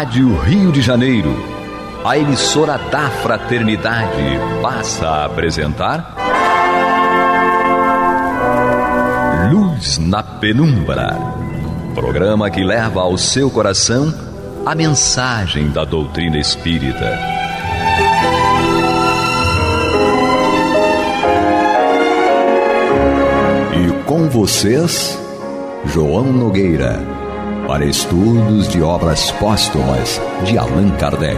Rádio Rio de Janeiro, a emissora da Fraternidade, passa a apresentar Luz na Penumbra, programa que leva ao seu coração a mensagem da doutrina espírita. E com vocês, João Nogueira, para estudos de obras póstumas de Allan Kardec.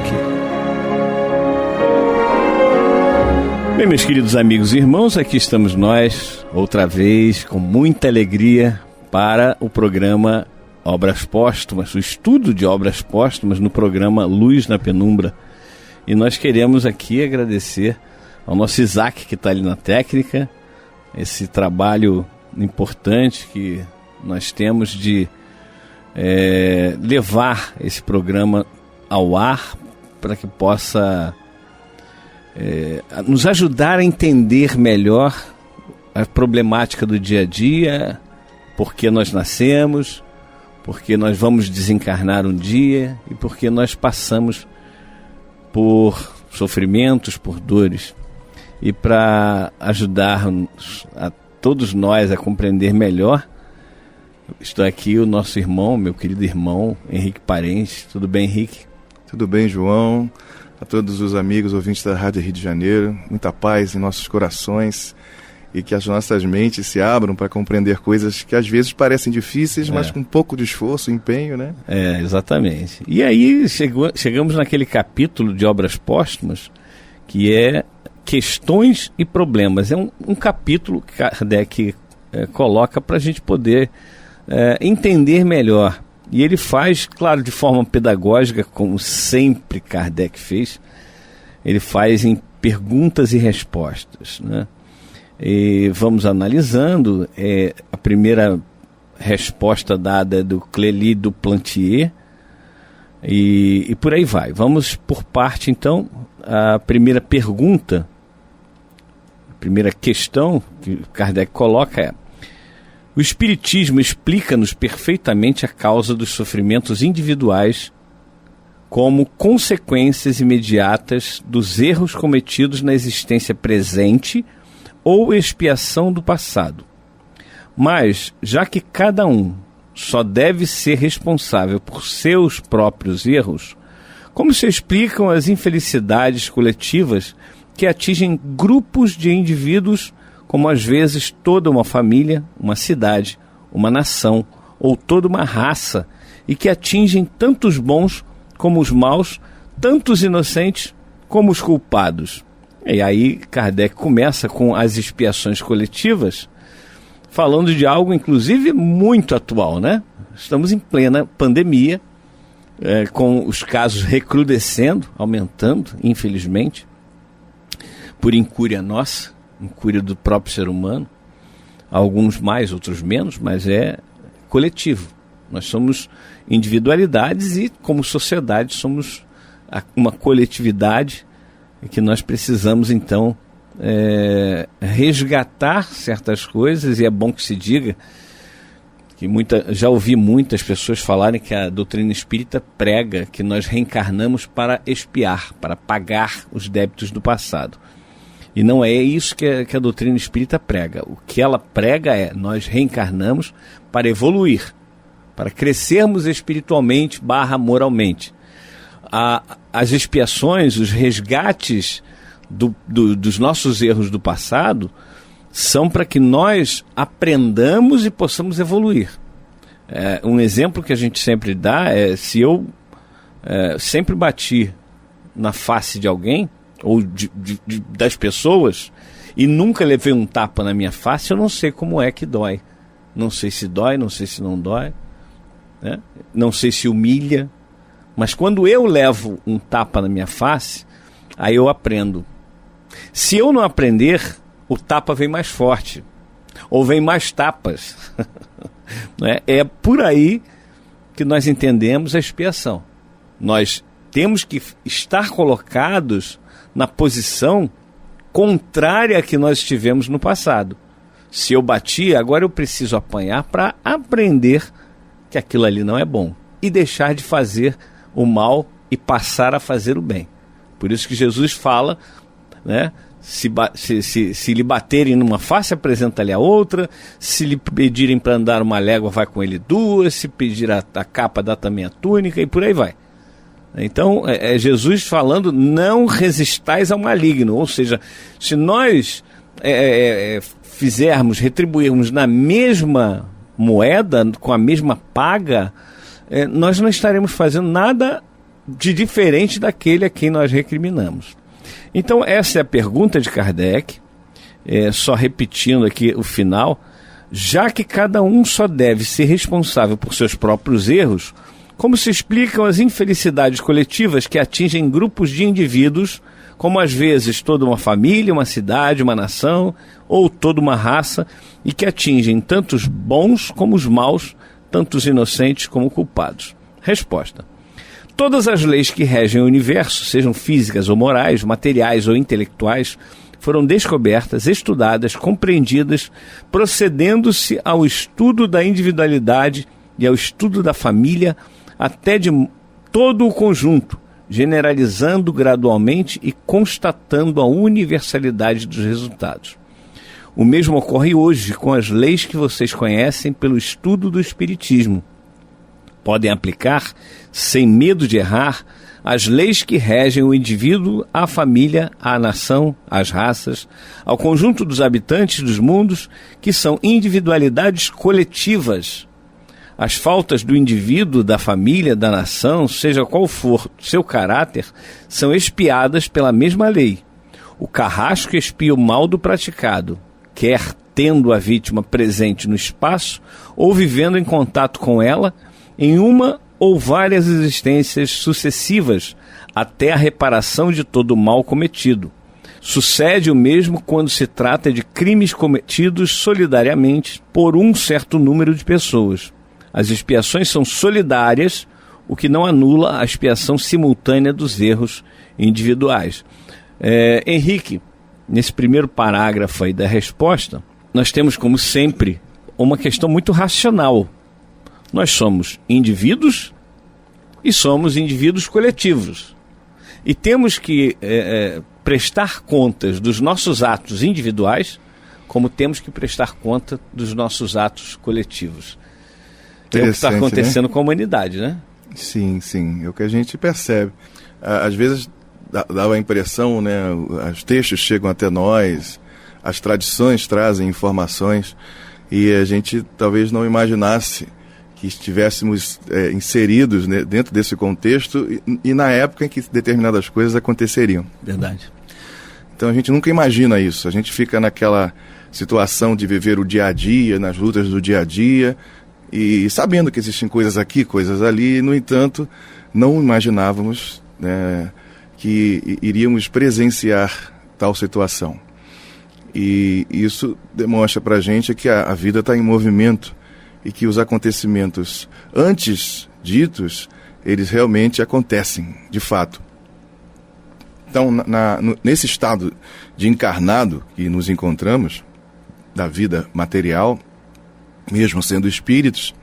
Bem, meus queridos amigos e irmãos, aqui estamos nós, outra vez, com muita alegria, para o programa Obras Póstumas, o estudo de obras póstumas no programa Luz na Penumbra. E nós queremos aqui agradecer ao nosso Isaac, que está ali na técnica, esse trabalho importante que nós temos de levar esse programa ao ar para que possa nos ajudar a entender melhor a problemática do dia a dia, por que nós nascemos, porque nós vamos desencarnar um dia e porque nós passamos por sofrimentos, por dores. E para ajudar a todos nós a compreender melhor, estou aqui o nosso irmão, meu querido irmão, Henrique Parente. Tudo bem, Henrique? Tudo bem, João. A todos os amigos ouvintes da Rádio Rio de Janeiro, muita paz em nossos corações e que as nossas mentes se abram para compreender coisas que às vezes parecem difíceis, mas com um pouco de esforço, empenho, né? Exatamente. E aí chegamos naquele capítulo de obras póstumas que é Questões e Problemas. É um capítulo que Kardec coloca para a gente poder entender melhor. E ele faz, claro, de forma pedagógica, como sempre Kardec fez. Ele faz em perguntas e respostas, né? E vamos analisando. A primeira resposta dada é do Clélie du Plantier, e por aí vai. Vamos por parte, então. A primeira pergunta, a primeira questão que Kardec coloca é: o Espiritismo explica-nos perfeitamente a causa dos sofrimentos individuais como consequências imediatas dos erros cometidos na existência presente ou expiação do passado. Mas, já que cada um só deve ser responsável por seus próprios erros, como se explicam as infelicidades coletivas que atingem grupos de indivíduos, como às vezes toda uma família, uma cidade, uma nação ou toda uma raça, e que atingem tanto os bons como os maus, tanto os inocentes como os culpados? E aí Kardec começa com as expiações coletivas, falando de algo inclusive muito atual, né? Estamos em plena pandemia, com os casos recrudescendo, aumentando, infelizmente, por incúria nossa, incúria do próprio ser humano, alguns mais, outros menos, mas é coletivo. Nós somos individualidades e, como sociedade, somos uma coletividade que nós precisamos, então, resgatar certas coisas. E é bom que se diga que já ouvi muitas pessoas falarem que a doutrina espírita prega que nós reencarnamos para expiar, para pagar os débitos do passado. E não é isso que a doutrina espírita prega. O que ela prega é: nós reencarnamos para evoluir, para crescermos espiritualmente / moralmente. As expiações, os resgates dos nossos erros do passado são para que nós aprendamos e possamos evoluir. Um exemplo que a gente sempre dá é: se eu sempre bati na face de alguém, ou das pessoas, e nunca levei um tapa na minha face, eu não sei como é que dói. Não sei se dói, não sei se não dói, né? Não sei se humilha. Mas quando eu levo um tapa na minha face, aí eu aprendo. Se eu não aprender, o tapa vem mais forte, ou vem mais tapas. Né? É por aí que nós entendemos a expiação. Nós temos que estar colocados na posição contrária à que nós estivemos no passado. Se eu bati, agora eu preciso apanhar para aprender que aquilo ali não é bom e deixar de fazer o mal e passar a fazer o bem. Por isso que Jesus fala, né? Se lhe baterem numa face, apresenta-lhe a outra. Se lhe pedirem para andar uma légua, vai com ele 2. Se pedir a capa, dá também a túnica, e por aí vai. Então, é Jesus falando, não resistais ao maligno. Ou seja, se nós retribuirmos na mesma moeda, com a mesma paga, nós não estaremos fazendo nada de diferente daquele a quem nós recriminamos. Então, essa é a pergunta de Kardec, só repetindo aqui o final. Já que cada um só deve ser responsável por seus próprios erros, como se explicam as infelicidades coletivas que atingem grupos de indivíduos, como às vezes toda uma família, uma cidade, uma nação, ou toda uma raça, e que atingem tanto os bons como os maus, tanto os inocentes como culpados? Resposta: todas as leis que regem o universo, sejam físicas ou morais, materiais ou intelectuais, foram descobertas, estudadas, compreendidas, procedendo-se ao estudo da individualidade e ao estudo da família, até de todo o conjunto, generalizando gradualmente e constatando a universalidade dos resultados. O mesmo ocorre hoje com as leis que vocês conhecem pelo estudo do Espiritismo. Podem aplicar, sem medo de errar, as leis que regem o indivíduo, a família, a nação, as raças, ao conjunto dos habitantes dos mundos, que são individualidades coletivas. As faltas do indivíduo, da família, da nação, seja qual for seu caráter, são expiadas pela mesma lei. O carrasco expia o mal do praticado, quer tendo a vítima presente no espaço ou vivendo em contato com ela, em uma ou várias existências sucessivas, até a reparação de todo o mal cometido. Sucede o mesmo quando se trata de crimes cometidos solidariamente por um certo número de pessoas. As expiações são solidárias, o que não anula a expiação simultânea dos erros individuais. Henrique, nesse primeiro parágrafo aí da resposta, nós temos, como sempre, uma questão muito racional. Nós somos indivíduos e somos indivíduos coletivos. E temos que prestar contas dos nossos atos individuais, como temos que prestar conta dos nossos atos coletivos. É o que está acontecendo, né, com a humanidade, né? Sim, sim. É o que a gente percebe. Às vezes dá a impressão, né? Os textos chegam até nós, as tradições trazem informações, e a gente talvez não imaginasse que estivéssemos inseridos, né, dentro desse contexto e na época em que determinadas coisas aconteceriam. Verdade. Então a gente nunca imagina isso. A gente fica naquela situação de viver o dia a dia, nas lutas do dia a dia, e sabendo que existem coisas aqui, coisas ali, no entanto, não imaginávamos, né, que iríamos presenciar tal situação. E isso demonstra para a gente que a vida está em movimento e que os acontecimentos antes ditos, eles realmente acontecem, de fato. Então, nesse estado de encarnado que nos encontramos, da vida material, mesmo sendo espíritos,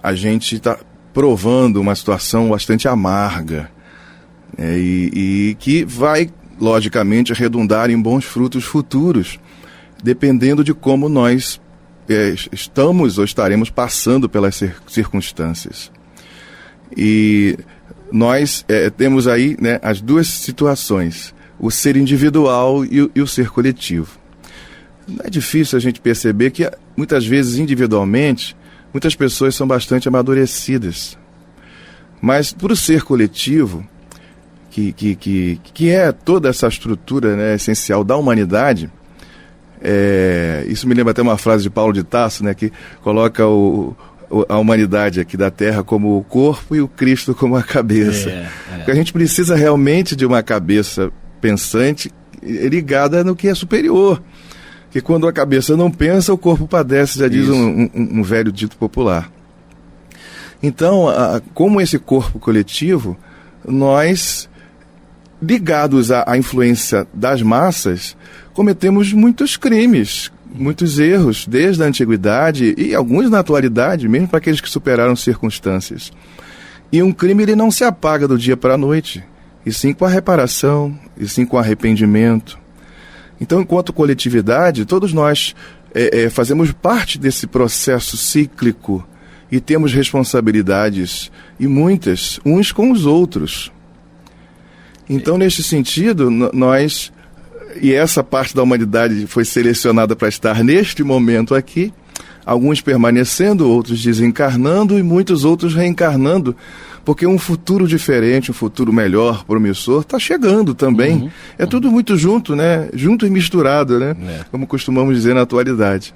a gente está provando uma situação bastante amarga, e que vai, logicamente, redundar em bons frutos futuros, dependendo de como nós estamos ou estaremos passando pelas circunstâncias. E nós temos aí, né, as duas situações, o ser individual e o ser coletivo. Não é difícil a gente perceber que muitas vezes individualmente muitas pessoas são bastante amadurecidas, mas para o ser coletivo, que é toda essa estrutura, né, essencial da humanidade, isso me lembra até uma frase de Paulo de Tarso, né, que coloca a humanidade aqui da Terra como o corpo e o Cristo como a cabeça. Porque a gente precisa realmente de uma cabeça pensante ligada no que é superior. Que quando a cabeça não pensa, o corpo padece, já diz um velho dito popular. Então, como esse corpo coletivo, nós, ligados à influência das massas, cometemos muitos crimes, muitos erros, desde a antiguidade e alguns na atualidade, mesmo para aqueles que superaram circunstâncias. E um crime ele não se apaga do dia para a noite, e sim com a reparação, e sim com arrependimento. Então, enquanto coletividade, todos nós fazemos parte desse processo cíclico e temos responsabilidades, e muitas, uns com os outros. Então, neste sentido, nós, e essa parte da humanidade foi selecionada para estar neste momento aqui, alguns permanecendo, outros desencarnando e muitos outros reencarnando, porque um futuro diferente, um futuro melhor, promissor, está chegando também. É tudo muito junto, né? Junto e misturado, né? Como costumamos dizer na atualidade.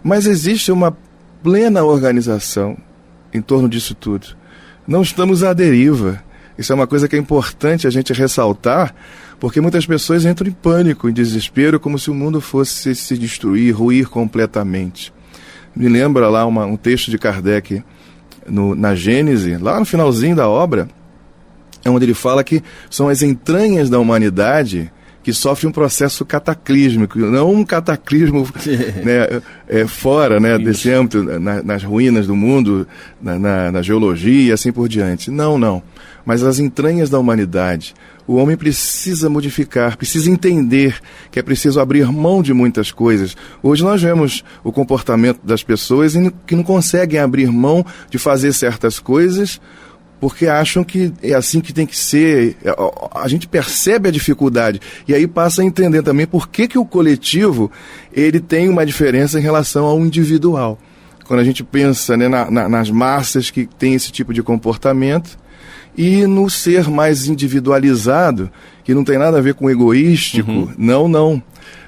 Mas existe uma plena organização em torno disso tudo. Não estamos à deriva. Isso é uma coisa que é importante a gente ressaltar, porque muitas pessoas entram em pânico, em desespero, como se o mundo fosse se destruir, ruir completamente. Me lembra lá um texto de Kardec na Gênese, lá no finalzinho da obra, onde ele fala que são as entranhas da humanidade que sofrem um processo cataclísmico, não um cataclismo né, fora, né, desse âmbito, nas ruínas do mundo, na geologia e assim por diante. Não. Mas as entranhas da humanidade. O homem precisa modificar, precisa entender que é preciso abrir mão de muitas coisas. Hoje nós vemos o comportamento das pessoas que não conseguem abrir mão de fazer certas coisas porque acham que é assim que tem que ser. A gente percebe a dificuldade e aí passa a entender também por que o coletivo ele tem uma diferença em relação ao individual. Quando a gente pensa, né, nas massas que têm esse tipo de comportamento, e no ser mais individualizado, que não tem nada a ver com egoístico, não.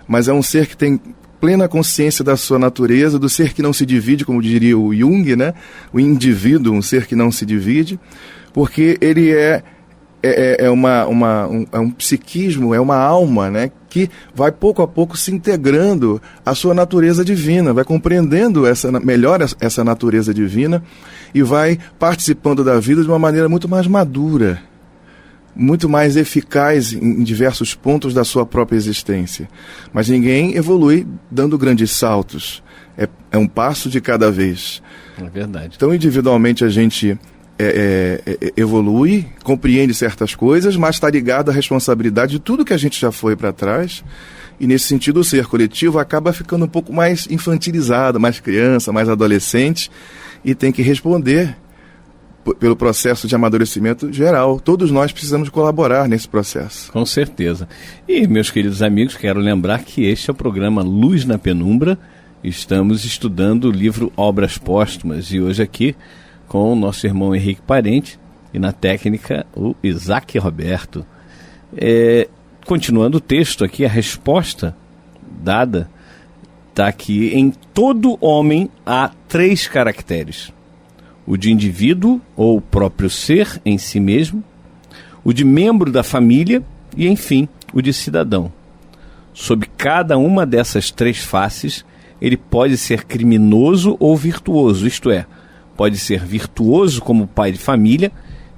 Mas é um ser que tem plena consciência da sua natureza, do ser que não se divide, como diria o Jung, né? O indivíduo, um ser que não se divide, porque ele é um psiquismo, é uma alma, né? Que vai pouco a pouco se integrando à sua natureza divina, vai compreendendo melhor essa natureza divina e vai participando da vida de uma maneira muito mais madura, muito mais eficaz em diversos pontos da sua própria existência. Mas ninguém evolui dando grandes saltos. É um passo de cada vez. É verdade. Então, individualmente, a gente evolui, compreende certas coisas, mas está ligado à responsabilidade de tudo que a gente já foi para trás. E, nesse sentido, o ser coletivo acaba ficando um pouco mais infantilizado, mais criança, mais adolescente, e tem que responder pelo processo de amadurecimento geral. Todos nós precisamos colaborar nesse processo. Com certeza. E, meus queridos amigos, quero lembrar que este é o programa Luz na Penumbra. Estamos estudando o livro Obras Póstumas e hoje aqui com o nosso irmão Henrique Parente e na técnica o Isaac Roberto. Continuando o texto aqui, a resposta dada está aqui: em todo homem há 3 caracteres: o de indivíduo ou próprio ser em si mesmo, o de membro da família e, enfim, o de cidadão. Sob cada uma dessas 3 faces, ele pode ser criminoso ou virtuoso, isto é, pode ser virtuoso como pai de família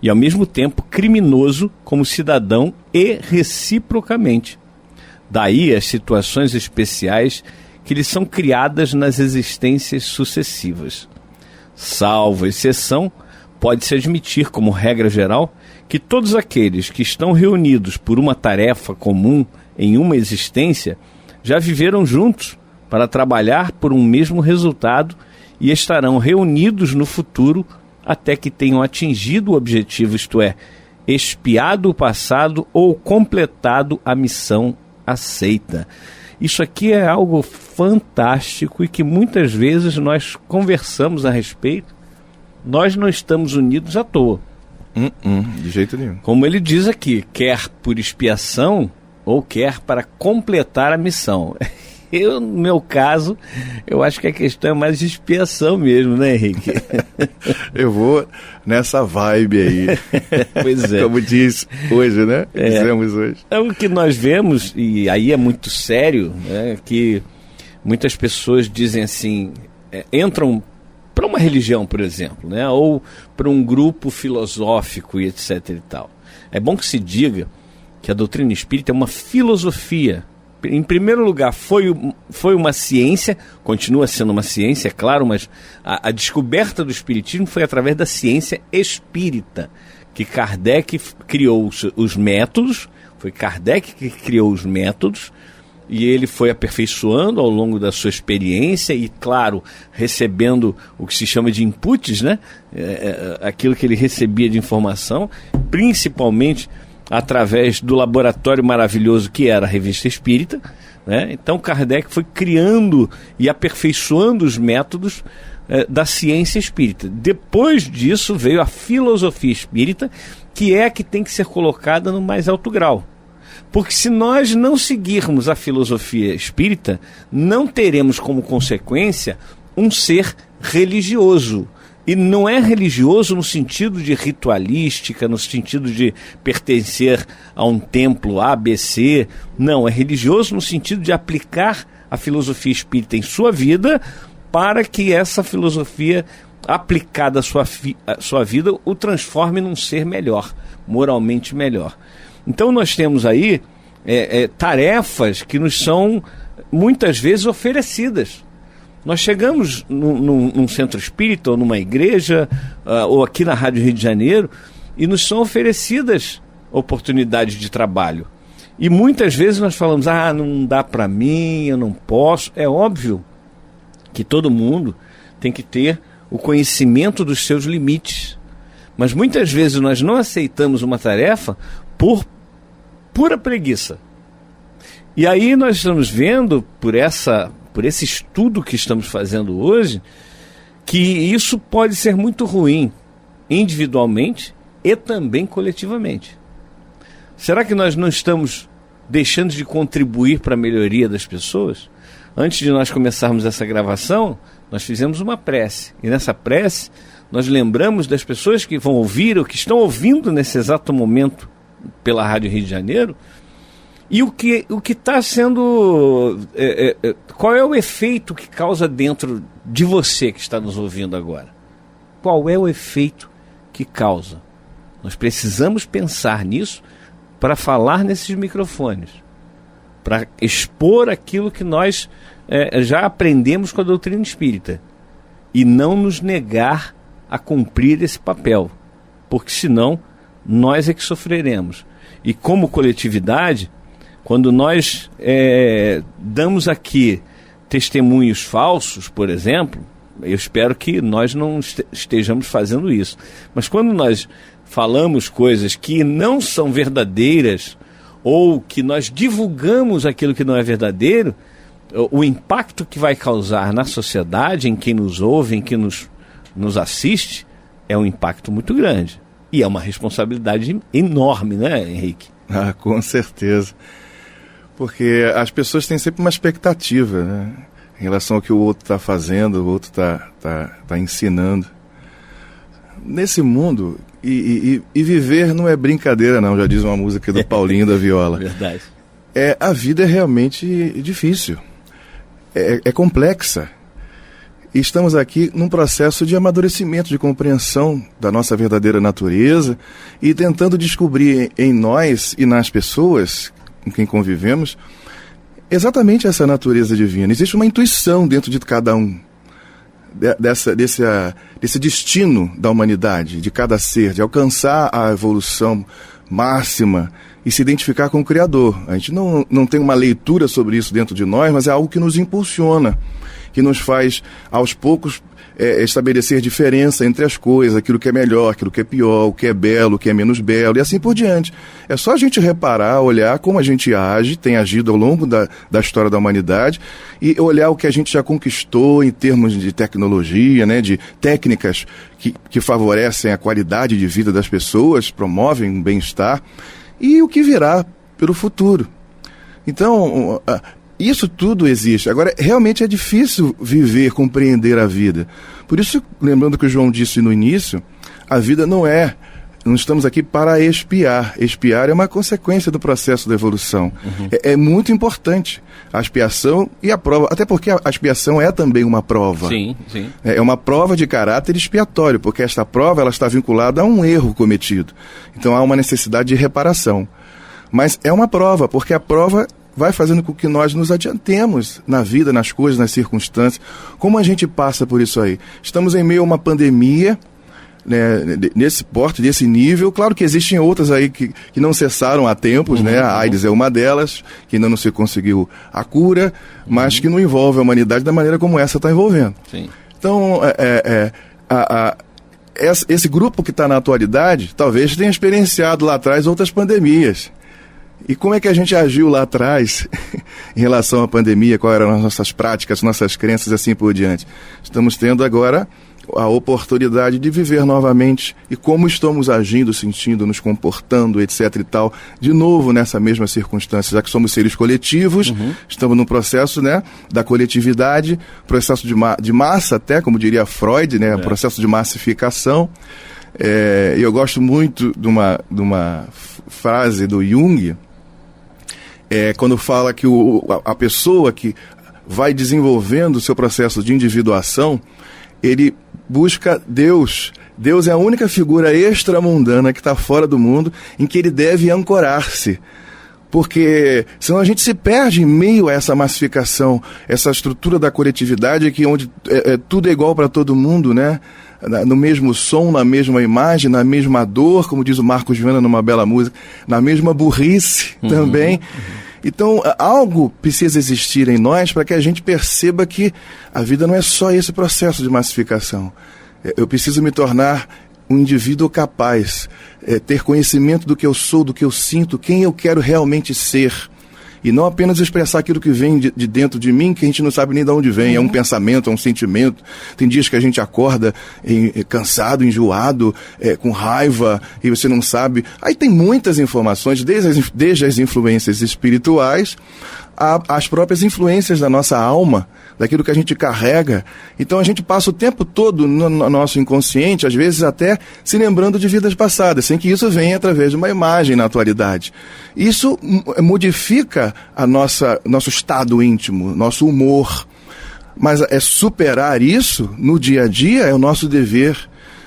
e, ao mesmo tempo, criminoso como cidadão e reciprocamente. Daí as situações especiais que lhe são criadas nas existências sucessivas. Salvo exceção, pode-se admitir como regra geral que todos aqueles que estão reunidos por uma tarefa comum em uma existência já viveram juntos para trabalhar por um mesmo resultado e estarão reunidos no futuro até que tenham atingido o objetivo, isto é, expiado o passado ou completado a missão aceita. Isso aqui é algo fantástico e que muitas vezes nós conversamos a respeito. Nós não estamos unidos à toa. De jeito nenhum. Como ele diz aqui, quer por expiação ou quer para completar a missão. No meu caso, eu acho que a questão é mais de expiação mesmo, né, Henrique? Eu vou nessa vibe aí. Pois é. Como diz hoje, né? Dizemos hoje. É o que nós vemos, e aí é muito sério, né, que muitas pessoas dizem assim, entram para uma religião, por exemplo, né, ou para um grupo filosófico e etc. e tal. É bom que se diga que a doutrina espírita é uma filosofia Em primeiro lugar, foi uma ciência, continua sendo uma ciência, é claro, mas a descoberta do espiritismo foi através da ciência espírita, que Kardec criou os métodos, foi Kardec que criou os métodos, e ele foi aperfeiçoando ao longo da sua experiência e, claro, recebendo o que se chama de inputs, né? Aquilo que ele recebia de informação, principalmente através do laboratório maravilhoso que era a Revista Espírita, né? Então Kardec foi criando e aperfeiçoando os métodos da ciência espírita. Depois disso veio a filosofia espírita, que é a que tem que ser colocada no mais alto grau. Porque se nós não seguirmos a filosofia espírita, não teremos como consequência um ser religioso. E não é religioso no sentido de ritualística, no sentido de pertencer a um templo ABC. Não, é religioso no sentido de aplicar a filosofia espírita em sua vida, para que essa filosofia aplicada à sua vida o transforme num ser melhor, moralmente melhor. Então nós temos aí tarefas que nos são muitas vezes oferecidas. Nós chegamos num centro espírita ou numa igreja ou aqui na Rádio Rio de Janeiro e nos são oferecidas oportunidades de trabalho. E muitas vezes nós falamos, não dá para mim, eu não posso. É óbvio que todo mundo tem que ter o conhecimento dos seus limites. Mas muitas vezes nós não aceitamos uma tarefa por pura preguiça. E aí nós estamos vendo, por esse estudo que estamos fazendo hoje, que isso pode ser muito ruim, individualmente e também coletivamente. Será que nós não estamos deixando de contribuir para a melhoria das pessoas? Antes de nós começarmos essa gravação, nós fizemos uma prece. E nessa prece, nós lembramos das pessoas que vão ouvir ou que estão ouvindo nesse exato momento pela Rádio Rio de Janeiro, e o que está sendo... qual é o efeito que causa dentro de você que está nos ouvindo agora? Qual é o efeito que causa? Nós precisamos pensar nisso para falar nesses microfones, para expor aquilo que nós já aprendemos com a doutrina espírita, e não nos negar a cumprir esse papel, porque senão nós é que sofreremos. E como coletividade, quando nós damos aqui testemunhos falsos, por exemplo, eu espero que nós não estejamos fazendo isso, mas quando nós falamos coisas que não são verdadeiras, ou que nós divulgamos aquilo que não é verdadeiro, o impacto que vai causar na sociedade, em quem nos ouve, em quem nos assiste, é um impacto muito grande. E é uma responsabilidade enorme, né, Henrique? Com certeza. Porque as pessoas têm sempre uma expectativa, né, em relação ao que o outro está fazendo, o outro está ensinando. Nesse mundo, e viver não é brincadeira não, já diz uma música do Paulinho da Viola. Verdade. A vida é realmente difícil, é complexa. E estamos aqui num processo de amadurecimento, de compreensão da nossa verdadeira natureza e tentando descobrir em nós e nas pessoas com quem convivemos exatamente essa natureza divina. Existe uma intuição dentro de cada um, desse destino da humanidade, de cada ser, de alcançar a evolução máxima e se identificar com o Criador. A gente não tem uma leitura sobre isso dentro de nós, mas é algo que nos impulsiona, que nos faz, aos poucos, estabelecer diferença entre as coisas, aquilo que é melhor, aquilo que é pior, o que é belo, o que é menos belo, e assim por diante. É só a gente reparar, olhar como a gente age, tem agido ao longo da história da humanidade, e olhar o que a gente já conquistou em termos de tecnologia, né, de técnicas que favorecem a qualidade de vida das pessoas, promovem um bem-estar, e o que virá pelo futuro. Então, isso tudo existe. Agora, realmente é difícil viver, compreender a vida. Por isso, lembrando que o João disse no início, a vida não estamos aqui para expiar. Expiar é uma consequência do processo da evolução. Uhum. É muito importante a expiação e a prova, até porque a expiação é também uma prova. Sim, sim. É uma prova de caráter expiatório, porque esta prova ela está vinculada a um erro cometido. Então há uma necessidade de reparação. Mas é uma prova, porque a prova vai fazendo com que nós nos adiantemos na vida, nas coisas, nas circunstâncias. Como a gente passa por isso aí? Estamos em meio a uma pandemia, né, nesse porte, desse nível. Claro que existem outras aí que não cessaram há tempos, né? A AIDS é uma delas, que ainda não se conseguiu a cura, mas que não envolve a humanidade da maneira como essa está envolvendo. Sim. Então, esse grupo que está na atualidade, talvez tenha experienciado lá atrás outras pandemias. E como é que a gente agiu lá atrás em relação à pandemia? Quais eram as nossas práticas, nossas crenças, assim por diante? Estamos tendo agora a oportunidade de viver novamente e como estamos agindo, sentindo, nos comportando, etc. e tal, de novo nessa mesma circunstância, já que somos seres coletivos, estamos no processo, né, da coletividade, processo de massa até, como diria Freud, né, processo de massificação. Eu gosto muito de uma frase do Jung, quando fala que a pessoa que vai desenvolvendo o seu processo de individuação, ele busca Deus. Deus é a única figura extramundana que está fora do mundo em que ele deve ancorar-se. Porque senão a gente se perde em meio a essa massificação, essa estrutura da coletividade onde tudo é igual para todo mundo, né? No mesmo som, na mesma imagem, na mesma dor, como diz o Marcos Viana numa bela música, na mesma burrice também. Então, algo precisa existir em nós para que a gente perceba que a vida não é só esse processo de massificação. Eu preciso me tornar um indivíduo capaz, ter conhecimento do que eu sou, do que eu sinto, quem eu quero realmente ser. E não apenas expressar aquilo que vem de dentro de mim, que a gente não sabe nem de onde vem. É um pensamento, é um sentimento. Tem dias que a gente acorda cansado, enjoado, com raiva, e você não sabe. Aí tem muitas informações, desde as influências espirituais às próprias influências da nossa alma, daquilo que a gente carrega. Então a gente passa o tempo todo no nosso inconsciente, às vezes até se lembrando de vidas passadas, sem que isso venha através de uma imagem na atualidade. Isso modifica nosso estado íntimo, nosso humor. Mas superar isso no dia a dia é o nosso dever.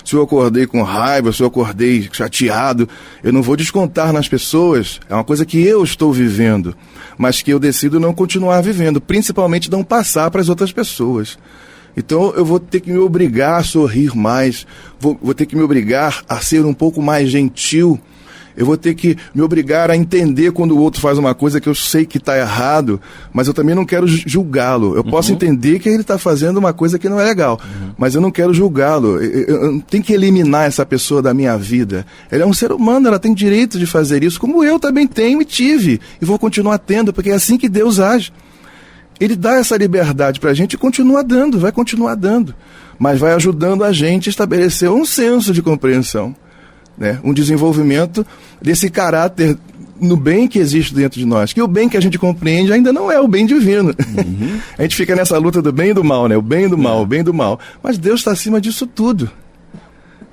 Se eu acordei com raiva, se eu acordei chateado, eu não vou descontar nas pessoas. É uma coisa que eu estou vivendo, mas que eu decido não continuar vivendo, principalmente não passar para as outras pessoas. Então eu vou ter que me obrigar a sorrir mais, vou ter que me obrigar a ser um pouco mais gentil. Eu vou ter que me obrigar a entender quando o outro faz uma coisa que eu sei que está errado, mas eu também não quero julgá-lo. Eu posso entender que ele está fazendo uma coisa que não é legal, mas eu não quero julgá-lo. Eu tenho que eliminar essa pessoa da minha vida. Ela é um ser humano, ela tem direito de fazer isso, como eu também tenho e tive, e vou continuar tendo, porque é assim que Deus age. Ele dá essa liberdade para a gente e continua dando, vai continuar dando, mas vai ajudando a gente a estabelecer um senso de compreensão. Né? Um desenvolvimento desse caráter no bem que existe dentro de nós, que o bem que a gente compreende ainda não é o bem divino. A gente fica nessa luta do bem e do mal, né? O bem e do mal, o bem e do mal, mas Deus está acima disso tudo.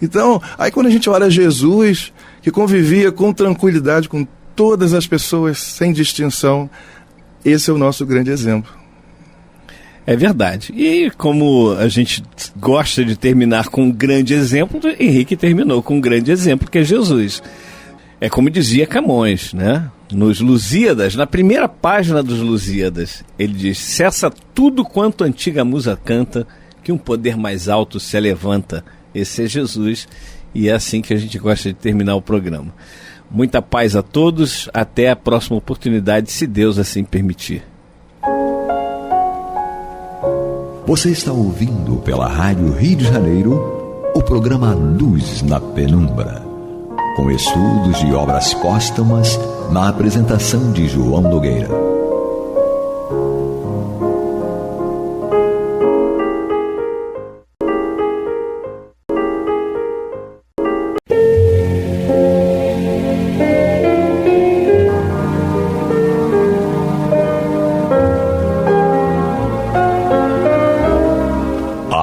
Então, aí quando a gente olha Jesus, que convivia com tranquilidade com todas as pessoas, sem distinção, esse é o nosso grande exemplo. É verdade. E como a gente gosta de terminar com um grande exemplo, Henrique terminou com um grande exemplo, que é Jesus. É como dizia Camões, né? Nos Lusíadas, na primeira página dos Lusíadas, ele diz: cessa tudo quanto a antiga musa canta, que um poder mais alto se levanta. Esse é Jesus, e é assim que a gente gosta de terminar o programa. Muita paz a todos, até a próxima oportunidade, se Deus assim permitir. Você está ouvindo pela Rádio Rio de Janeiro o programa Luz na Penumbra, com estudos de obras póstumas na apresentação de João Nogueira.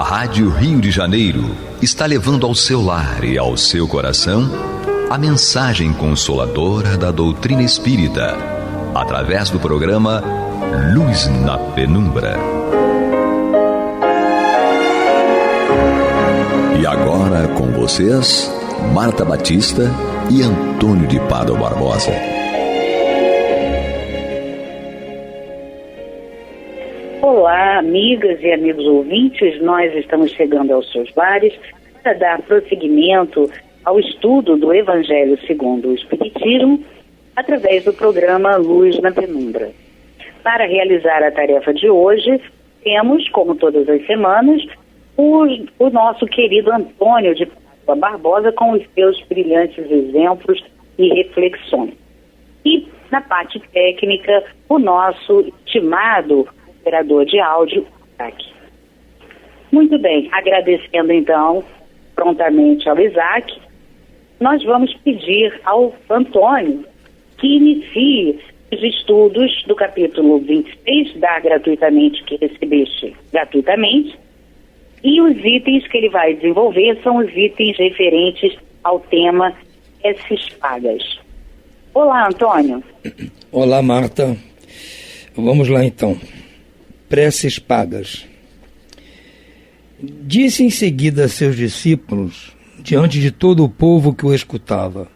Rádio Rio de Janeiro está levando ao seu lar e ao seu coração a mensagem consoladora da doutrina espírita, através do programa Luz na Penumbra. E agora com vocês, Marta Batista e Antônio de Pádua Barbosa. Olá, amigas e amigos ouvintes, nós estamos chegando aos seus lares para dar prosseguimento ao estudo do Evangelho segundo o Espiritismo através do programa Luz na Penumbra. Para realizar a tarefa de hoje, temos, como todas as semanas, o nosso querido Antônio de Pádua Barbosa com os seus brilhantes exemplos e reflexões. E, na parte técnica, o nosso estimado operador de áudio, Isaac. Muito bem, agradecendo então prontamente ao Isaac, nós vamos pedir ao Antônio que inicie os estudos do capítulo 26, dá gratuitamente, que recebeste gratuitamente, e os itens que ele vai desenvolver são os itens referentes ao tema preces pagas. Olá, Antônio. Olá, Marta. Vamos lá, então. Preces pagas. Disse em seguida a seus discípulos, diante de todo o povo que o escutava: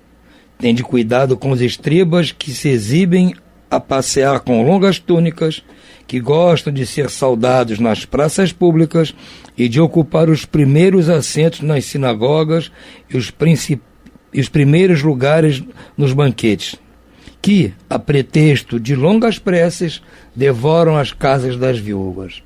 tende cuidado com os escribas que se exibem a passear com longas túnicas, que gostam de ser saudados nas praças públicas e de ocupar os primeiros assentos nas sinagogas e os primeiros lugares nos banquetes, que, a pretexto de longas preces, devoram as casas das viúvas.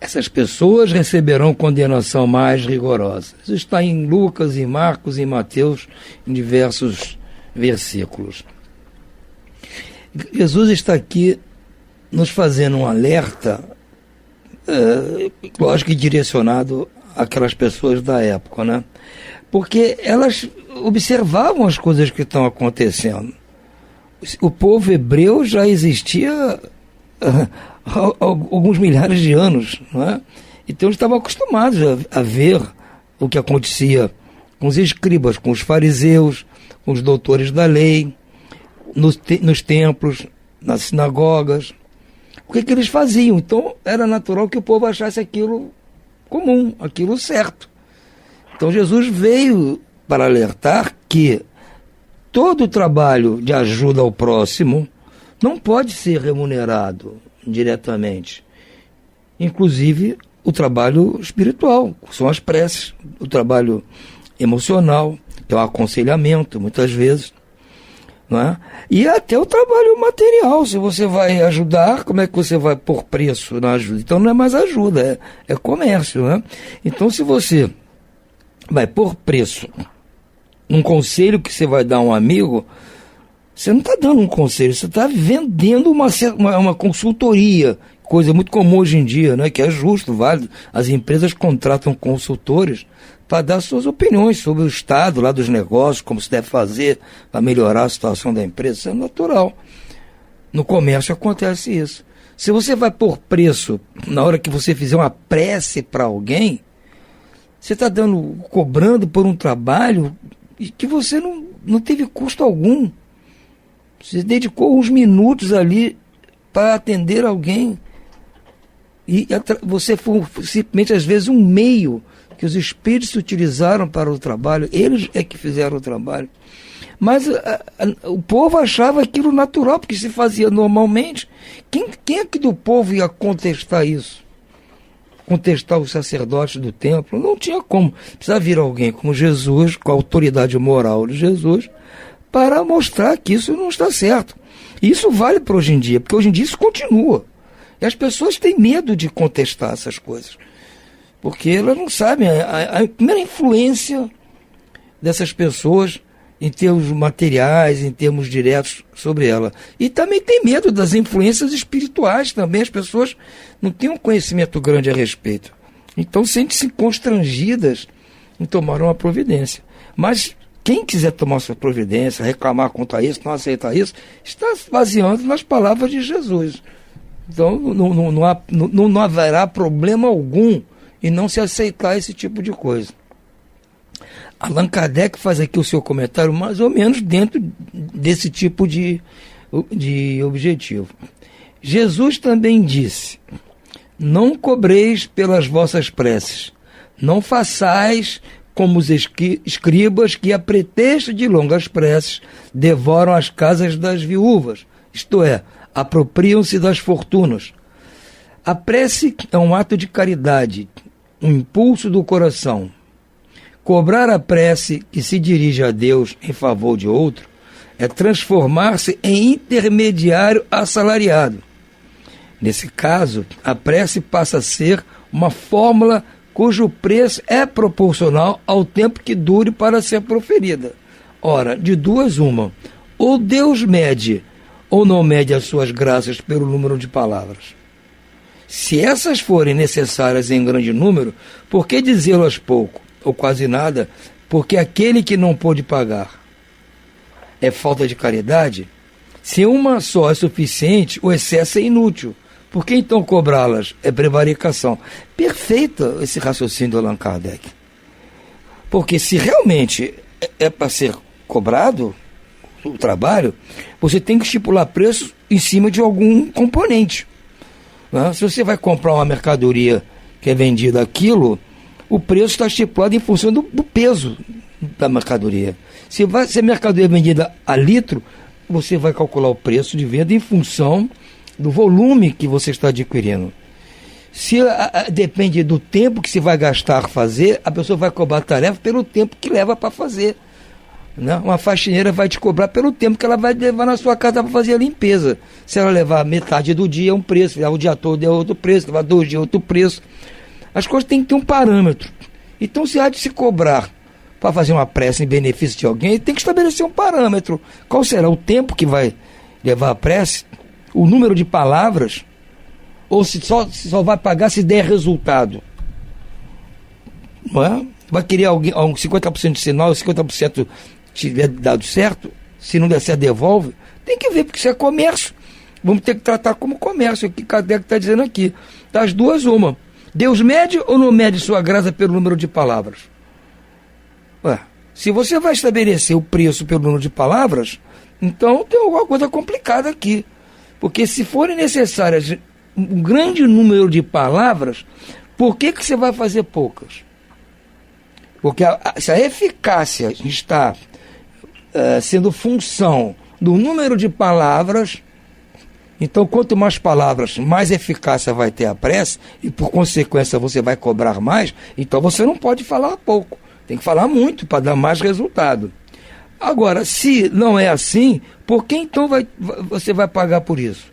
Essas pessoas receberão condenação mais rigorosa. Isso está em Lucas, em Marcos e em Mateus, em diversos versículos. Jesus está aqui nos fazendo um alerta, lógico que direcionado àquelas pessoas da época, né? Porque elas observavam as coisas que estão acontecendo. O povo hebreu já existia há alguns milhares de anos, não é? Então eles estavam acostumados a ver o que acontecia com os escribas, com os fariseus, com os doutores da lei, nos templos, nas sinagogas. O que eles faziam? Então era natural que o povo achasse aquilo comum, aquilo certo. Então Jesus veio para alertar que todo o trabalho de ajuda ao próximo não pode ser remunerado diretamente. Inclusive o trabalho espiritual, são as preces, o trabalho emocional, que é o aconselhamento, muitas vezes, não é? E até o trabalho material. Se você vai ajudar, como é que você vai pôr preço na ajuda? Então não é mais ajuda, é comércio, né? Então se você vai pôr preço num conselho que você vai dar a um amigo, você não está dando um conselho, você está vendendo uma consultoria, coisa muito comum hoje em dia, né? Que é justo, válido. As empresas contratam consultores para dar suas opiniões sobre o estado lá dos negócios, como se deve fazer para melhorar a situação da empresa. Isso é natural. No comércio acontece isso. Se você vai pôr preço na hora que você fizer uma prece para alguém, você está cobrando por um trabalho que você não teve custo algum. Você dedicou uns minutos ali para atender alguém. E você foi simplesmente, às vezes, um meio que os espíritos utilizaram para o trabalho. Eles é que fizeram o trabalho. Mas o povo achava aquilo natural, porque se fazia normalmente. Quem é que do povo ia contestar isso? Contestar os sacerdotes do templo? Não tinha como. Precisava vir alguém como Jesus, com a autoridade moral de Jesus, para mostrar que isso não está certo. E isso vale para hoje em dia, porque hoje em dia isso continua. E as pessoas têm medo de contestar essas coisas, porque elas não sabem a primeira influência dessas pessoas em termos materiais, em termos diretos sobre ela. E também tem medo das influências espirituais também. As pessoas não têm um conhecimento grande a respeito. Então sentem-se constrangidas em tomar uma providência. Mas quem quiser tomar sua providência, reclamar contra isso, não aceitar isso, está se baseando nas palavras de Jesus. Então não haverá problema algum em não se aceitar esse tipo de coisa. Allan Kardec faz aqui o seu comentário mais ou menos dentro desse tipo de objetivo. Jesus também disse: não cobreis pelas vossas preces, não façais como os escribas que, a pretexto de longas preces, devoram as casas das viúvas, isto é, apropriam-se das fortunas. A prece é um ato de caridade, um impulso do coração. Cobrar a prece que se dirige a Deus em favor de outro é transformar-se em intermediário assalariado. Nesse caso, a prece passa a ser uma fórmula cujo preço é proporcional ao tempo que dure para ser proferida. Ora, de duas uma, ou Deus mede ou não mede as suas graças pelo número de palavras. Se essas forem necessárias em grande número, por que dizê-las pouco, ou quase nada, porque aquele que não pôde pagar é falta de caridade? Se uma só é suficiente, o excesso é inútil. Por que então cobrá-las? É prevaricação. Perfeito esse raciocínio do Allan Kardec. Porque se realmente é para ser cobrado o trabalho, você tem que estipular preço em cima de algum componente. Né? Se você vai comprar uma mercadoria que é vendida a quilo, o preço está estipulado em função do peso da mercadoria. Se a mercadoria é vendida a litro, você vai calcular o preço de venda em função do volume que você está adquirindo. Se depende do tempo que se vai gastar fazer, a pessoa vai cobrar a tarefa pelo tempo que leva para fazer. Né? Uma faxineira vai te cobrar pelo tempo que ela vai levar na sua casa para fazer a limpeza. Se ela levar metade do dia é um preço, se levar o dia todo é outro preço, se levar 2 dias é outro preço. As coisas têm que ter um parâmetro. Então, se há de se cobrar para fazer uma prece em benefício de alguém, tem que estabelecer um parâmetro. Qual será o tempo que vai levar a prece? O número de palavras? Ou se só vai pagar se der resultado? Não é? Vai querer alguém 50% de sinal, 50% tiver dado certo? Se não der certo, devolve? Tem que ver, porque isso é comércio. Vamos ter que tratar como comércio, o que Kardec está dizendo aqui. Das duas, uma. Deus mede ou não mede sua graça pelo número de palavras? Se você vai estabelecer o preço pelo número de palavras, então tem alguma coisa complicada aqui. Porque se forem necessárias um grande número de palavras, por que você vai fazer poucas? Porque se a eficácia está sendo função do número de palavras, então quanto mais palavras, mais eficácia vai ter a prece, e por consequência você vai cobrar mais, então você não pode falar pouco, tem que falar muito para dar mais resultado. Agora, se não é assim, por que então você vai pagar por isso?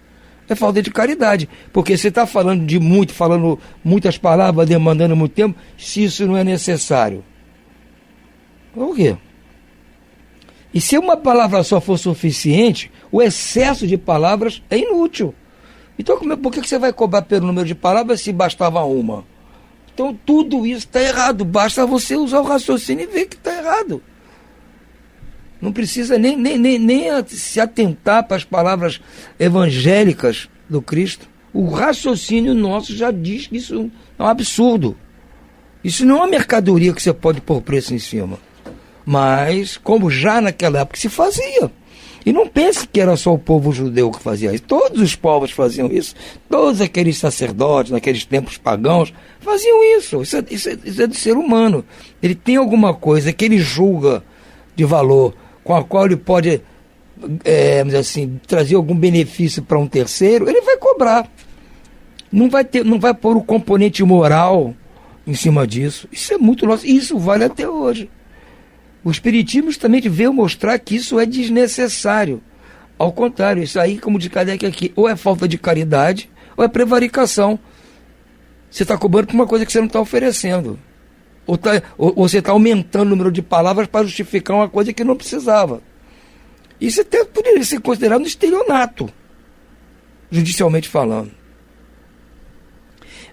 É falta de caridade, porque você está falando de muito, falando muitas palavras, demandando muito tempo, se isso não é necessário. O quê? E se uma palavra só for suficiente, o excesso de palavras é inútil. Então, por que você vai cobrar pelo número de palavras se bastava uma? Então, tudo isso está errado. Basta você usar o raciocínio e ver que está errado. Não precisa nem se atentar para as palavras evangélicas do Cristo. O raciocínio nosso já diz que isso é um absurdo. Isso não é uma mercadoria que você pode pôr preço em cima. Mas, como já naquela época se fazia. E não pense que era só o povo judeu que fazia isso. Todos os povos faziam isso. Todos aqueles sacerdotes, naqueles tempos pagãos, faziam isso. Isso é do ser humano. Ele tem alguma coisa que ele julga de valor, com a qual ele pode, assim, trazer algum benefício para um terceiro, ele vai cobrar. Não vai pôr o componente moral em cima disso. Isso é muito nosso. Isso vale até hoje. O Espiritismo também veio mostrar que isso é desnecessário. Ao contrário, isso aí, como diz Kardec aqui, ou é falta de caridade, ou é prevaricação. Você está cobrando por uma coisa que você não está oferecendo. Ou você está aumentando o número de palavras para justificar uma coisa que não precisava. Isso até poderia ser considerado um estelionato, judicialmente falando.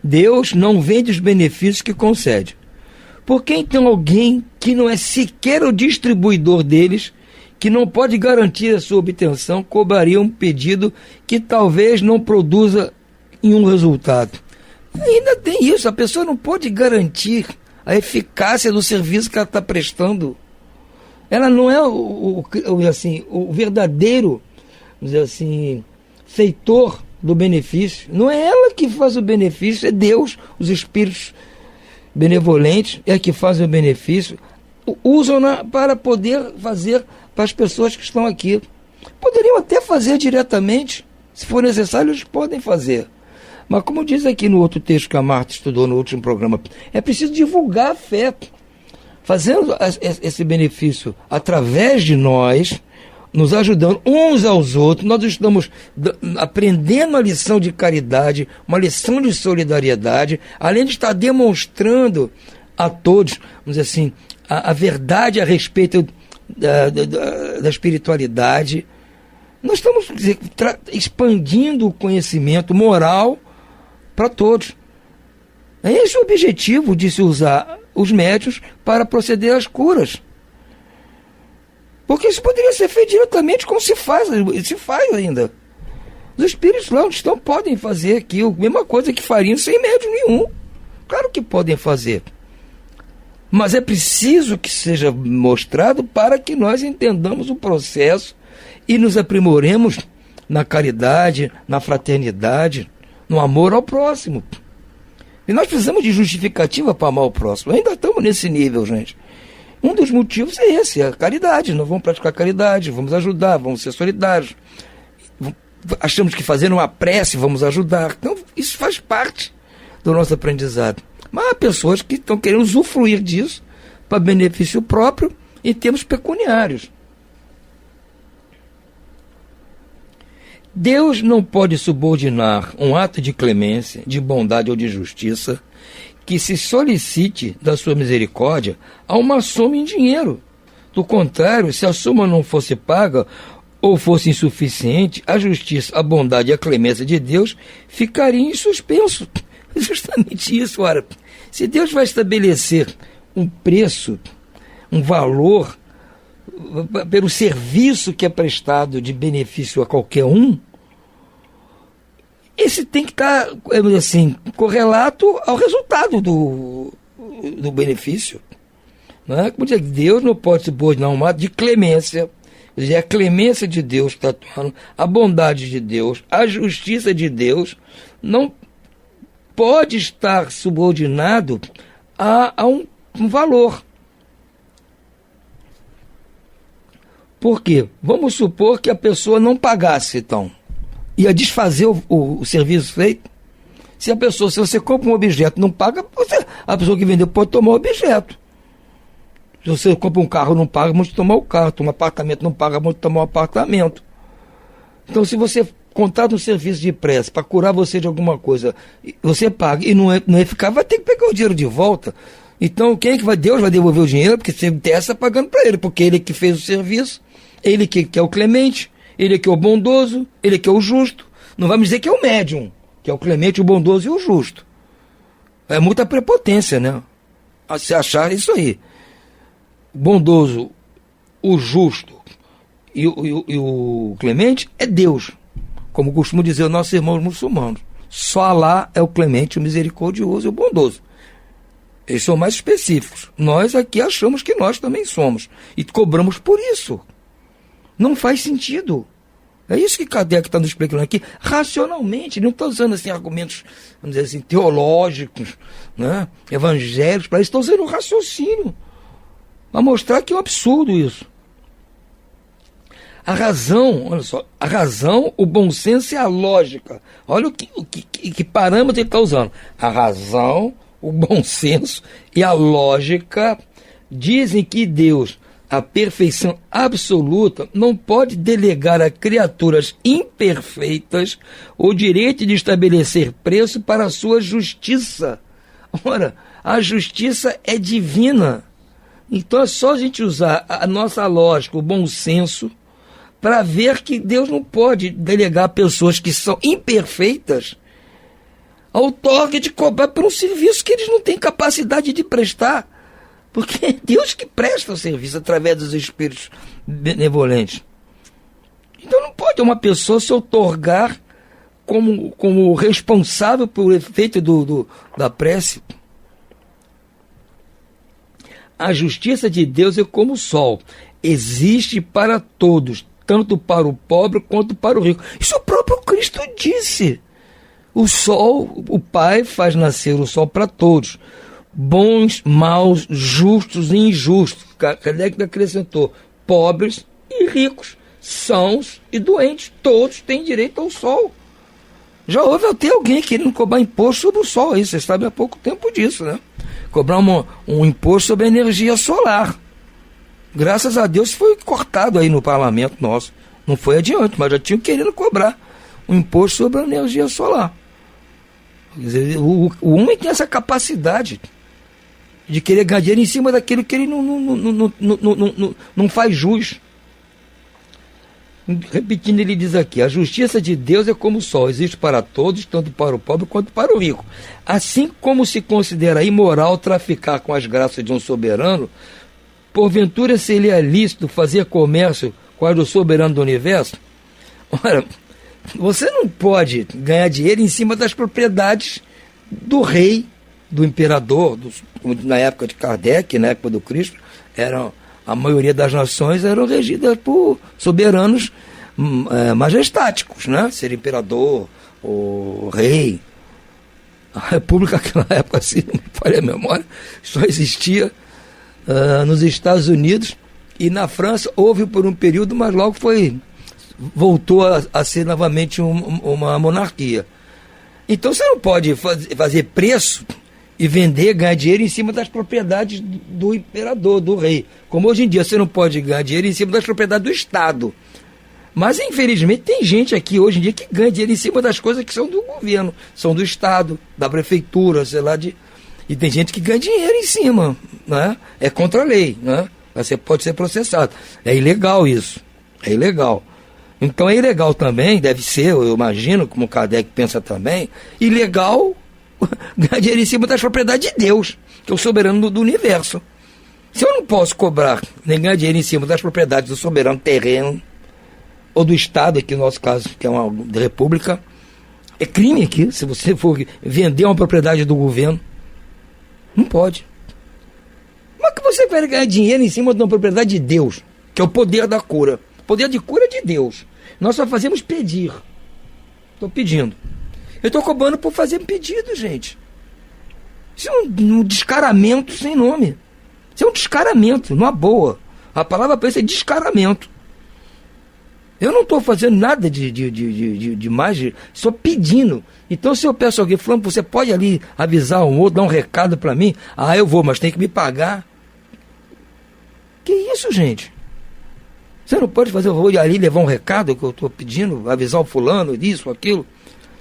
Deus não vende os benefícios que concede. Por que então alguém que não é sequer o distribuidor deles, que não pode garantir a sua obtenção, cobraria um pedido que talvez não produza nenhum resultado? Ainda tem isso, a pessoa não pode garantir a eficácia do serviço que ela está prestando. Ela não é o verdadeiro, vamos dizer assim, feitor do benefício. Não é ela que faz o benefício, é Deus, os espíritos benevolentes é que fazem o benefício, usam-na para poder fazer para as pessoas que estão aqui. Poderiam até fazer diretamente, se for necessário, eles podem fazer. Mas como diz aqui no outro texto que a Marta estudou no último programa, é preciso divulgar a fé, fazendo esse benefício através de nós, nos ajudando uns aos outros. Nós estamos aprendendo uma lição de caridade, uma lição de solidariedade, além de estar demonstrando a todos, vamos dizer assim, a verdade a respeito da espiritualidade. Nós estamos, quer dizer, expandindo o conhecimento moral para todos. É esse o objetivo de se usar os médiuns para proceder às curas. Porque isso poderia ser feito diretamente como se faz ainda. Os espíritos lá onde estão podem fazer aquilo, a mesma coisa que fariam sem médium nenhum. Claro que podem fazer. Mas é preciso que seja mostrado para que nós entendamos o processo e nos aprimoremos na caridade, na fraternidade, no amor ao próximo. E nós precisamos de justificativa para amar o próximo. Ainda estamos nesse nível, gente. Um dos motivos é esse, a caridade. Nós vamos praticar caridade, vamos ajudar, vamos ser solidários. Achamos que fazendo uma prece vamos ajudar. Então, isso faz parte do nosso aprendizado. Mas há pessoas que estão querendo usufruir disso para benefício próprio em termos pecuniários. Deus não pode subordinar um ato de clemência, de bondade ou de justiça que se solicite da sua misericórdia a uma soma em dinheiro. Do contrário, se a soma não fosse paga ou fosse insuficiente, a justiça, a bondade e a clemência de Deus ficariam em suspenso. Justamente isso, ora. Se Deus vai estabelecer um preço, um valor pelo serviço que é prestado de benefício a qualquer um, esse tem que estar, assim, correlato ao resultado do benefício. Não é? Como dizer, Deus não pode subordinar um ato de clemência. Quer dizer, a clemência de Deus está atuando, a bondade de Deus, a justiça de Deus não pode estar subordinado a um valor. Por quê? Vamos supor que a pessoa não pagasse, então. Ia desfazer o serviço feito. Se você compra um objeto e não paga, a pessoa que vendeu pode tomar o objeto. Se você compra um carro e não paga, pode tomar o carro. Um apartamento não paga, pode tomar o apartamento. Então, se você contrata um serviço de prece para curar você de alguma coisa, você paga e não é eficaz, vai ter que pegar o dinheiro de volta. Então, quem é que vai? Deus vai devolver o dinheiro, porque você está pagando para ele, porque ele que fez o serviço, ele que é o clemente, ele que é o bondoso, ele que é o justo. Não vamos dizer que é o médium, que é o clemente, o bondoso e o justo. É muita prepotência, né? A se achar isso aí. O bondoso, o justo e o clemente é Deus. Como costumam dizer os nossos irmãos muçulmanos. Só Alá é o clemente, o misericordioso e o bondoso. Eles são mais específicos. Nós aqui achamos que nós também somos. E cobramos por isso. Não faz sentido. É isso que Kardec está nos explicando aqui, racionalmente. Não está usando assim, argumentos, vamos dizer assim, teológicos, né, evangélicos, para isso. Está usando o raciocínio. Para mostrar que é um absurdo isso. A razão, olha só, a razão, o bom senso e a lógica. Olha que parâmetro ele está usando. A razão, o bom senso e a lógica dizem que Deus, a perfeição absoluta, não pode delegar a criaturas imperfeitas o direito de estabelecer preço para a sua justiça. Ora, a justiça é divina. Então é só a gente usar a nossa lógica, o bom senso, para ver que Deus não pode delegar a pessoas que são imperfeitas a outorga de cobrar por um serviço que eles não têm capacidade de prestar. Porque é Deus que presta o serviço através dos espíritos benevolentes. Então não pode uma pessoa se outorgar como responsável pelo efeito da prece. A justiça de Deus é como o sol. Existe para todos, tanto para o pobre quanto para o rico. Isso o próprio Cristo disse. O sol, o Pai faz nascer o sol para todos. Bons, maus, justos e injustos. Kardec acrescentou, pobres e ricos, sãos e doentes. Todos têm direito ao sol. Já houve até alguém querendo cobrar imposto sobre o sol, aí vocês sabem há pouco tempo disso, né? Cobrar um imposto sobre a energia solar. Graças a Deus foi cortado aí no parlamento nosso. Não foi adiante, mas já tinham querendo cobrar um imposto sobre a energia solar. Quer dizer, o homem tem essa capacidade de querer ganhar dinheiro em cima daquilo que ele não faz jus. Repetindo, ele diz aqui: a justiça de Deus é como o sol, existe para todos, tanto para o pobre quanto para o rico. Assim como se considera imoral traficar com as graças de um soberano, porventura seria lícito fazer comércio com a do soberano do universo? Ora, você não pode ganhar dinheiro em cima das propriedades do rei, do imperador, na época de Kardec, na época do Cristo, a maioria das nações eram regidas por soberanos majestáticos, né? Ser imperador, o rei. A república naquela época, assim, não me falha a memória, só existia nos Estados Unidos e na França houve por um período, mas logo voltou a ser novamente uma monarquia. Então você não pode fazer preço e vender, ganhar dinheiro em cima das propriedades do imperador, do rei. Como hoje em dia você não pode ganhar dinheiro em cima das propriedades do Estado. Mas infelizmente tem gente aqui hoje em dia que ganha dinheiro em cima das coisas que são do governo, são do Estado, da prefeitura, sei lá, e tem gente que ganha dinheiro em cima, né? É contra a lei, né? Você pode ser processado. É ilegal isso, é ilegal. Então é ilegal também, deve ser, eu imagino, como o Kardec pensa também, ilegal ganhar dinheiro em cima das propriedades de Deus, que é o soberano do universo. Se eu não posso cobrar nem ganhar dinheiro em cima das propriedades do soberano terreno, ou do Estado, aqui no nosso caso, que é uma república, é crime aqui, se você for vender uma propriedade do governo, não pode. Como é que você vai ganhar dinheiro em cima de uma propriedade de Deus, que é o poder da cura? O poder de cura é de Deus. Nós só fazemos pedir. Estou pedindo. Eu estou cobrando por fazer pedido, gente. Isso é um descaramento sem nome. Isso é um descaramento, numa boa. A palavra para isso é descaramento. Eu não estou fazendo nada de mais, só pedindo. Então, se eu peço a alguém, falando, você pode ali avisar um outro, dar um recado para mim? Ah, eu vou, mas tem que me pagar. Que isso, gente? Você não pode fazer, eu vou ali levar um recado que eu estou pedindo, avisar o fulano, isso, aquilo.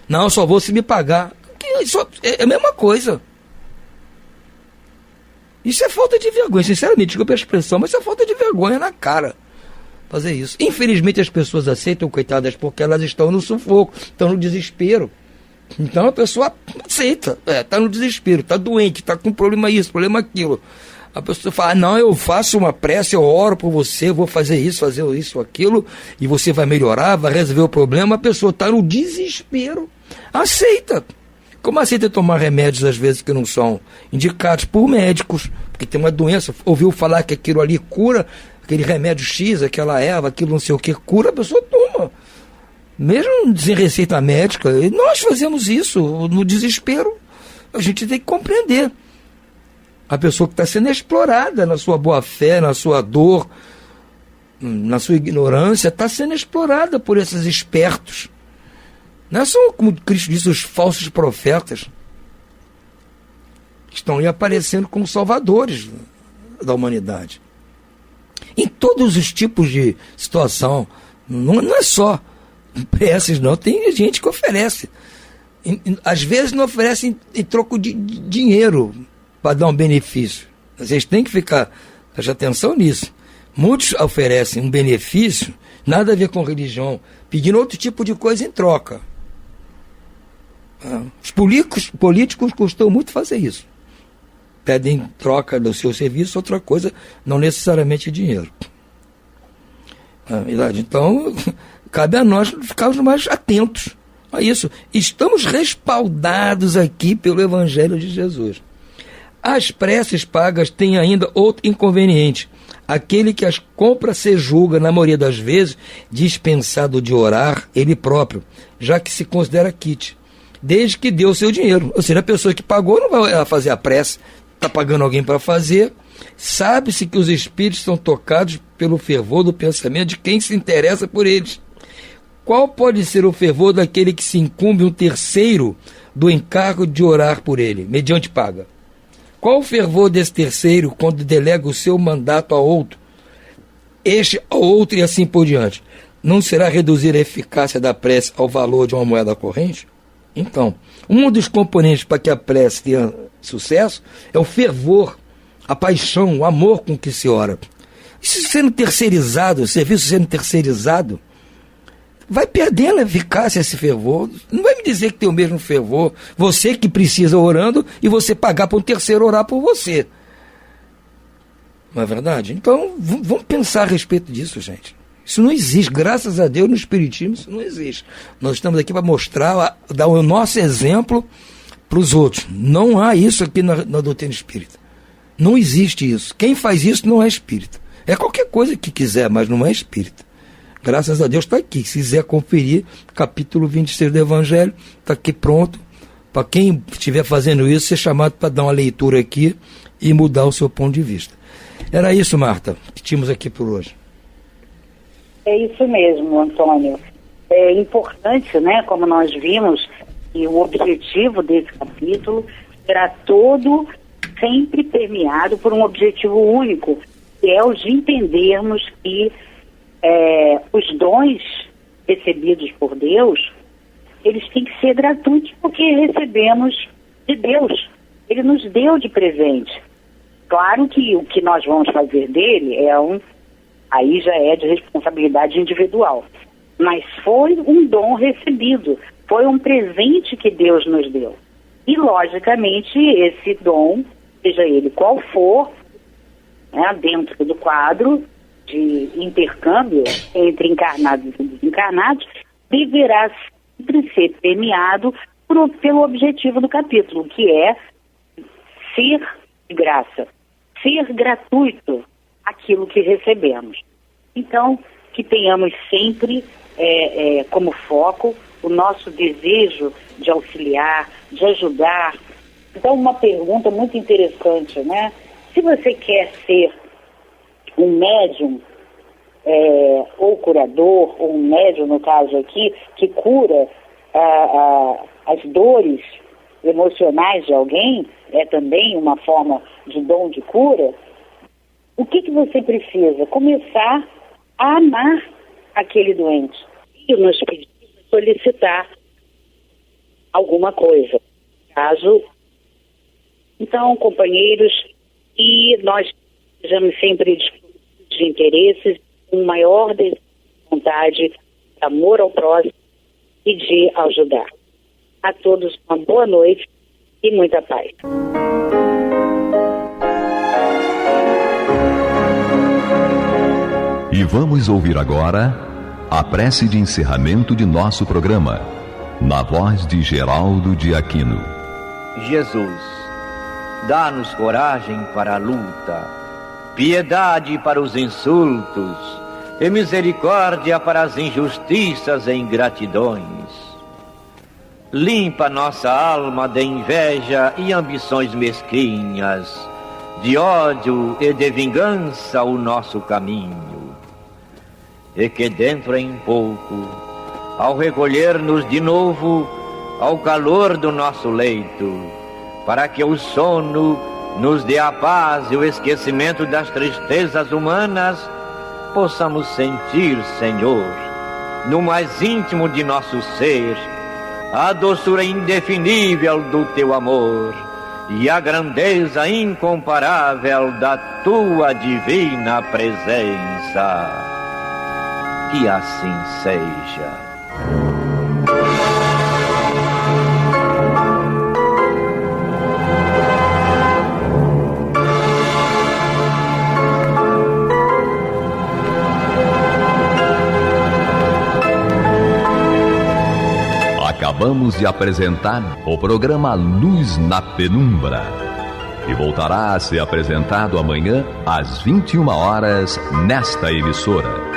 Não, eu só vou se me pagar. Isso é a mesma coisa. Isso é falta de vergonha, sinceramente, desculpa a expressão, mas isso é falta de vergonha na cara. Fazer isso. Infelizmente as pessoas aceitam, coitadas, porque elas estão no sufoco, estão no desespero. Então a pessoa aceita, está no desespero, está doente, está com problema isso, problema aquilo. A pessoa fala, não, eu faço uma prece, eu oro por você, vou fazer isso, aquilo, e você vai melhorar, vai resolver o problema. A pessoa está no desespero, aceita. Como aceita tomar remédios, às vezes, que não são indicados por médicos, porque tem uma doença, ouviu falar que aquilo ali cura, aquele remédio X, aquela erva, aquilo não sei o que, cura, a pessoa toma. Mesmo sem receita médica, e nós fazemos isso no desespero. A gente tem que compreender. A pessoa que está sendo explorada na sua boa-fé, na sua dor, na sua ignorância, está sendo explorada por esses espertos. Não são, como Cristo disse, os falsos profetas que estão aí aparecendo como salvadores da humanidade. Em todos os tipos de situação, não é só preces, não. Tem gente que oferece. Às vezes não oferece em troco de dinheiro para dar um benefício. Vocês têm que prestar atenção nisso. Muitos oferecem um benefício, nada a ver com religião, pedindo outro tipo de coisa em troca. Os políticos costumam muito fazer isso. Pedem em troca do seu serviço outra coisa, não necessariamente dinheiro. Então, cabe a nós ficarmos mais atentos a isso. Estamos respaldados aqui pelo Evangelho de Jesus. As preces pagas têm ainda outro inconveniente. Aquele que as compra se julga, na maioria das vezes, dispensado de orar ele próprio, já que se considera quite, desde que deu o seu dinheiro. Ou seja, a pessoa que pagou não vai fazer a prece, está pagando alguém para fazer. Sabe-se que os espíritos são tocados pelo fervor do pensamento de quem se interessa por eles. qual pode ser o fervor daquele que se incumbe um terceiro do encargo de orar por ele, mediante paga? Qual o fervor desse terceiro quando delega o seu mandato a outro, este ao outro e assim por diante? Não será reduzir a eficácia da prece ao valor de uma moeda corrente? Então, um dos componentes para que a prece tenha sucesso é o fervor, a paixão, o amor com que se ora. Isso sendo terceirizado, o serviço sendo terceirizado, vai perdendo a eficácia esse fervor. Não vai me dizer que tem o mesmo fervor, você que precisa orando e você pagar para um terceiro orar por você. Não é verdade? Então, vamos pensar a respeito disso, gente. Isso não existe. Graças a Deus, no Espiritismo, isso não existe. Nós estamos aqui para mostrar, dar o nosso exemplo para os outros. Não há isso aqui na doutrina espírita. Não existe isso. Quem faz isso não é espírita. É qualquer coisa que quiser, mas não é espírita. Graças a Deus está aqui. Se quiser conferir, capítulo 26 do Evangelho, está aqui pronto. Para quem estiver fazendo isso, ser chamado para dar uma leitura aqui e mudar o seu ponto de vista. Era isso, Marta, que tínhamos aqui por hoje. É isso mesmo, Antônio. É importante, né, como nós vimos, que o objetivo desse capítulo será todo sempre permeado por um objetivo único, que é o de entendermos que os dons recebidos por Deus, eles têm que ser gratuitos porque recebemos de Deus. Ele nos deu de presente. Claro que o que nós vamos fazer dele aí já é de responsabilidade individual. Mas foi um dom recebido, foi um presente que Deus nos deu. E, logicamente, esse dom, seja ele qual for, né, dentro do quadro de intercâmbio entre encarnados e desencarnados, deverá sempre ser premiado pelo objetivo do capítulo, que é ser de graça, ser gratuito aquilo que recebemos. Então, que tenhamos sempre como foco o nosso desejo de auxiliar, de ajudar. Então, uma pergunta muito interessante, né? Se você quer ser um médium, ou curador, ou um médium, no caso aqui, que cura as dores emocionais de alguém, é também uma forma de dom de cura, o que você precisa? Começar a amar aquele doente. E nos pedir, solicitar alguma coisa. Caso. Então, companheiros, e nós sejamos sempre de interesses, com maior vontade, amor ao próximo e de ajudar. A todos uma boa noite e muita paz. E vamos ouvir agora a prece de encerramento de nosso programa, na voz de Geraldo de Aquino. Jesus, dá-nos coragem para a luta, piedade para os insultos e misericórdia para as injustiças e ingratidões. Limpa nossa alma de inveja e ambições mesquinhas, de ódio e de vingança o nosso caminho. E que dentro em pouco, ao recolher-nos de novo ao calor do nosso leito, para que o sono nos dê a paz e o esquecimento das tristezas humanas, possamos sentir, Senhor, no mais íntimo de nosso ser, a doçura indefinível do Teu amor e a grandeza incomparável da Tua divina presença. Que assim seja. Acabamos de apresentar o programa Luz na Penumbra, que voltará a ser apresentado amanhã às 21 horas nesta emissora.